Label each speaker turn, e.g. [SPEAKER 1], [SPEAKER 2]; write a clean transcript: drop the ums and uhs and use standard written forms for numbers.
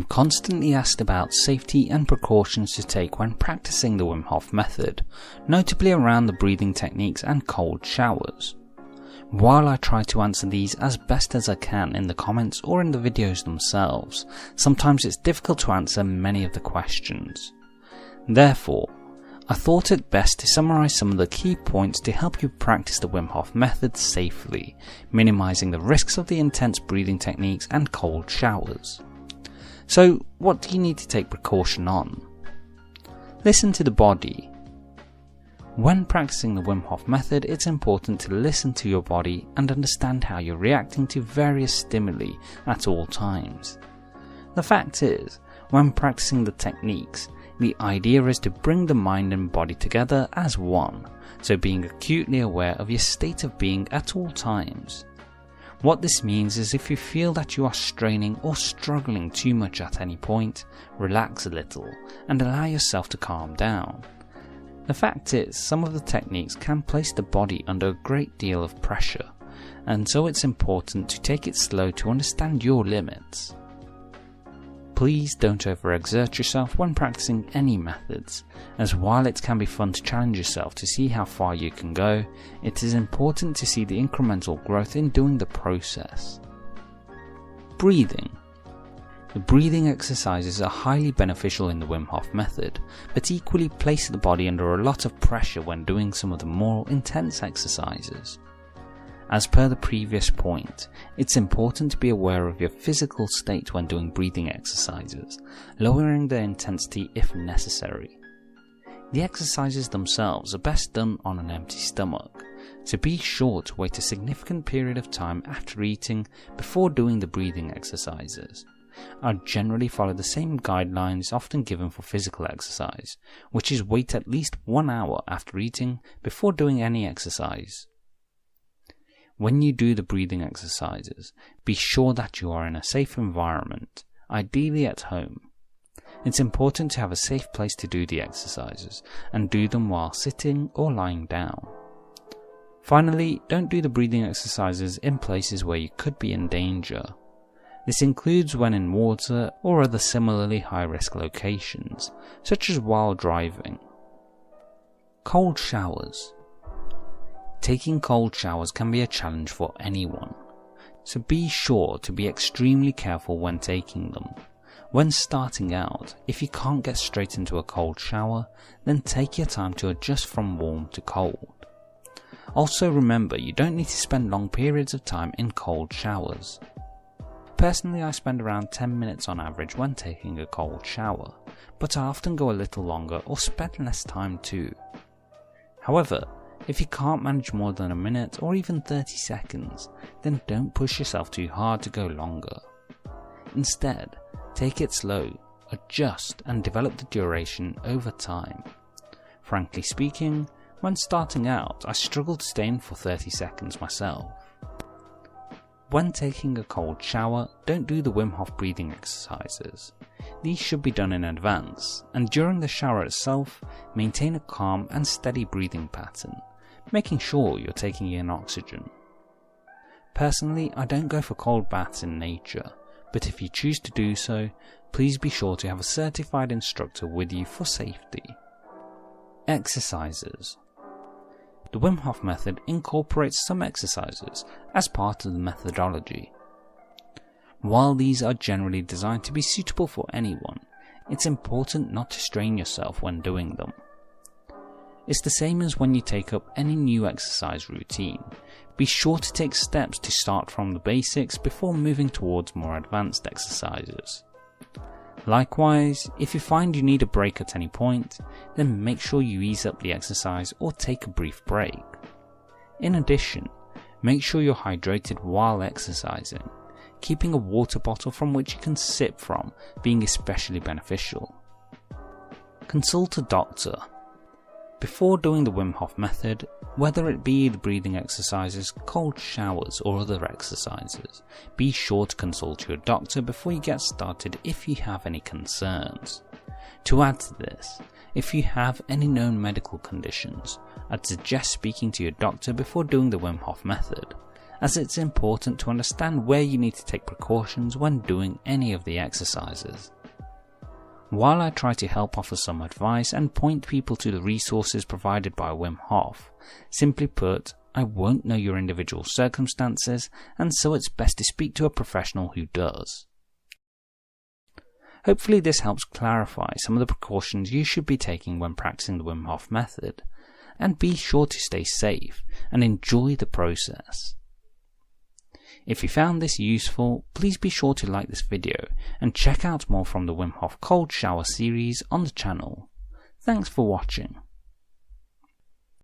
[SPEAKER 1] I'm constantly asked about safety and precautions to take when practicing the Wim Hof Method, notably around the breathing techniques and cold showers. While I try to answer these as best as I can in the comments or in the videos themselves, sometimes it's difficult to answer many of the questions. Therefore, I thought it best to summarise some of the key points to help you practice the Wim Hof Method safely, minimising the risks of the intense breathing techniques and cold showers. So, what do you need to take precaution on? Listen to the body. When practicing the Wim Hof Method, it's important to listen to your body and understand how you're reacting to various stimuli at all times. The fact is, when practicing the techniques, the idea is to bring the mind and body together as one, so being acutely aware of your state of being at all times. What this means is if you feel that you are straining or struggling too much at any point, relax a little and allow yourself to calm down. The fact is, some of the techniques can place the body under a great deal of pressure, and so it's important to take it slow to understand your limits. Please don't overexert yourself when practicing any methods, as while it can be fun to challenge yourself to see how far you can go, it is important to see the incremental growth in doing the process. Breathing. The breathing exercises are highly beneficial in the Wim Hof Method, but equally place the body under a lot of pressure when doing some of the more intense exercises. As per the previous point, it's important to be aware of your physical state when doing breathing exercises, lowering the intensity if necessary. The exercises themselves are best done on an empty stomach, so be sure to wait a significant period of time after eating before doing the breathing exercises. I generally follow the same guidelines often given for physical exercise, which is wait at least 1 hour after eating before doing any exercise. When you do the breathing exercises, be sure that you are in a safe environment, ideally at home. It's important to have a safe place to do the exercises, and do them while sitting or lying down. Finally, don't do the breathing exercises in places where you could be in danger. This includes when in water or other similarly high-risk locations, such as while driving. Cold showers. Taking cold showers can be a challenge for anyone, so be sure to be extremely careful when taking them. When starting out, if you can't get straight into a cold shower, then take your time to adjust from warm to cold. Also remember, you don't need to spend long periods of time in cold showers. Personally, I spend around 10 minutes on average when taking a cold shower, but I often go a little longer or spend less time too. However, if you can't manage more than a minute or even 30 seconds, then don't push yourself too hard to go longer. Instead, take it slow, adjust and develop the duration over time. Frankly speaking, when starting out, I struggled to stay in for 30 seconds myself. When taking a cold shower, don't do the Wim Hof breathing exercises. These should be done in advance, and during the shower itself, maintain a calm and steady breathing pattern, making sure you're taking in oxygen. Personally, I don't go for cold baths in nature, but if you choose to do so, please be sure to have a certified instructor with you for safety. Exercises. The Wim Hof Method incorporates some exercises as part of the methodology. While these are generally designed to be suitable for anyone, it's important not to strain yourself when doing them. It's the same as when you take up any new exercise routine. Be sure to take steps to start from the basics before moving towards more advanced exercises. Likewise, if you find you need a break at any point, then make sure you ease up the exercise or take a brief break. In addition, make sure you're hydrated while exercising, keeping a water bottle from which you can sip from being especially beneficial. Consult a doctor. Before doing the Wim Hof Method, whether it be the breathing exercises, cold showers or other exercises, be sure to consult your doctor before you get started if you have any concerns. To add to this, if you have any known medical conditions, I'd suggest speaking to your doctor before doing the Wim Hof Method, as it's important to understand where you need to take precautions when doing any of the exercises. While I try to help offer some advice and point people to the resources provided by Wim Hof, simply put, I won't know your individual circumstances, and so it's best to speak to a professional who does. Hopefully this helps clarify some of the precautions you should be taking when practicing the Wim Hof method, and be sure to stay safe and enjoy the process. If you found this useful, please be sure to like this video and check out more from the Wim Hof Cold Shower series on the channel. Thanks for watching.